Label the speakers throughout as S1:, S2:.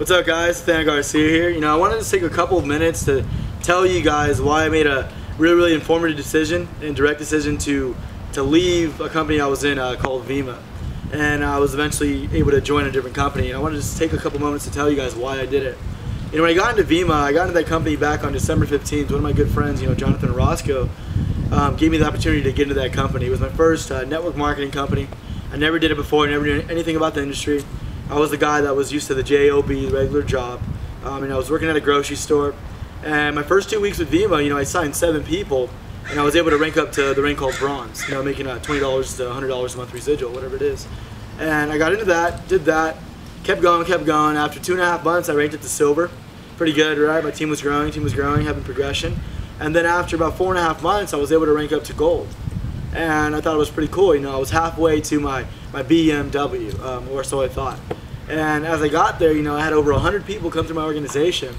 S1: What's up, guys? Than Garcia here. I wanted to take a couple of minutes to tell you guys why I made a really informative decision and direct decision to leave a company I was in called Vemma, and I was eventually able to join a different company. And I wanted to just take a couple moments to tell you guys why I did it. When I got into Vemma, I got into that company back on December 15th. One of my good friends, Jonathan Roscoe, gave me the opportunity to get into that company. It was my first network marketing company. I never did it before. I never knew anything about the industry. I was the guy that was used to the job, the regular job, and I was working at a grocery store. And my first 2 weeks with Vemma, I signed 7 people, and I was able to rank up to the rank called bronze, making $20 to $100 a month residual, whatever it is. And I got into that, did that, kept going. After 2.5 months, I ranked it to silver. Pretty good, right? My team was growing, having progression. And then after about 4.5 months, I was able to rank up to gold. And I thought it was pretty cool. I was halfway to my BMW, or so I thought. And as I got there, I had over 100 people come through my organization,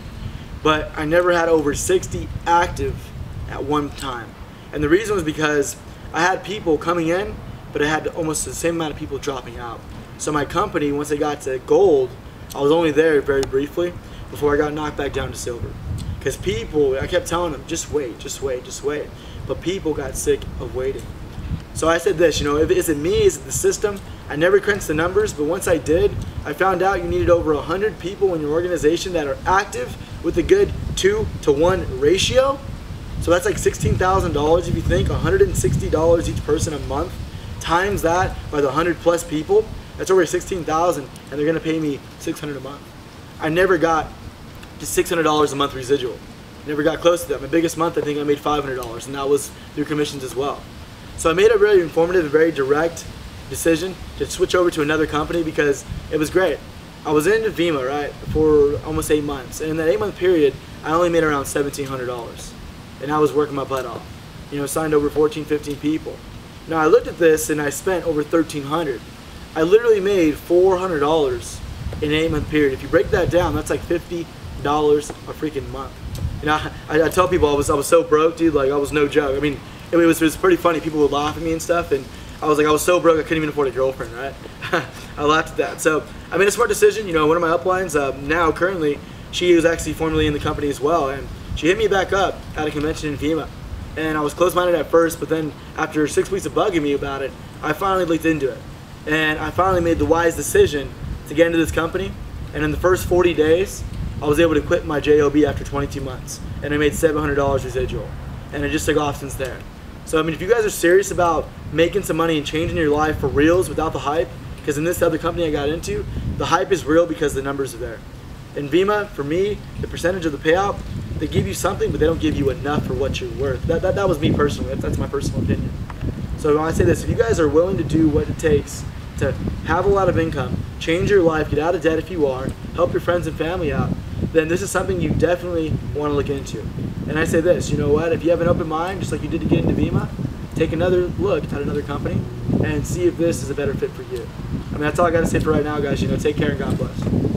S1: but I never had over 60 active at one time. And the reason was because I had people coming in, but I had almost the same amount of people dropping out. So my company, once I got to gold, I was only there very briefly before I got knocked back down to silver. Because people, I kept telling them, just wait. But people got sick of waiting. So I said this, is it me, is it the system? I never crunched the numbers, but once I did, I found out you needed over 100 people in your organization that are active with a good 2-to-1 ratio. So that's like $16,000 if you think, $160 each person a month. Times that by the 100 plus people, that's over $16,000, and they're gonna pay me $600 a month. I never got to $600 a month residual. Never got close to that. My biggest month, I think I made $500, and that was through commissions as well. So I made a really informative and very direct decision to switch over to another company because it was great. I was in Vemma, right, for almost 8 months, and in that 8-month period, I only made around $1,700, and I was working my butt off. Signed over 14, 15 people. Now I looked at this and I spent over $1,300. I literally made $400 in an 8-month period. If you break that down, that's like $50 a freaking month. I tell people I was so broke, dude. Like, I was no joke. I mean, it was pretty funny. People would laugh at me and stuff, and I was so broke I couldn't even afford a girlfriend, right? I laughed at that. So I made a smart decision. One of my uplines now currently, she was actually formerly in the company as well, and she hit me back up at a convention in Vemma. And I was closed-minded at first, but then after 6 weeks of bugging me about it, I finally looked into it. And I finally made the wise decision to get into this company. And in the first 40 days, I was able to quit my job after 22 months. And I made $700 residual. And it just took off since there. So, if you guys are serious about making some money and changing your life for reals without the hype, because in this other company I got into, the hype is real because the numbers are there. In Vemma, for me, the percentage of the payout, they give you something, but they don't give you enough for what you're worth. That was me personally. That's my personal opinion. So when I say this, if you guys are willing to do what it takes to have a lot of income, change your life, get out of debt if you are, help your friends and family out, then this is something you definitely want to look into. And I say this, you know what, if you have an open mind, just like you did to get into Vemma, take another look at another company and see if this is a better fit for you. That's all I got to say for right now, guys. Take care and God bless.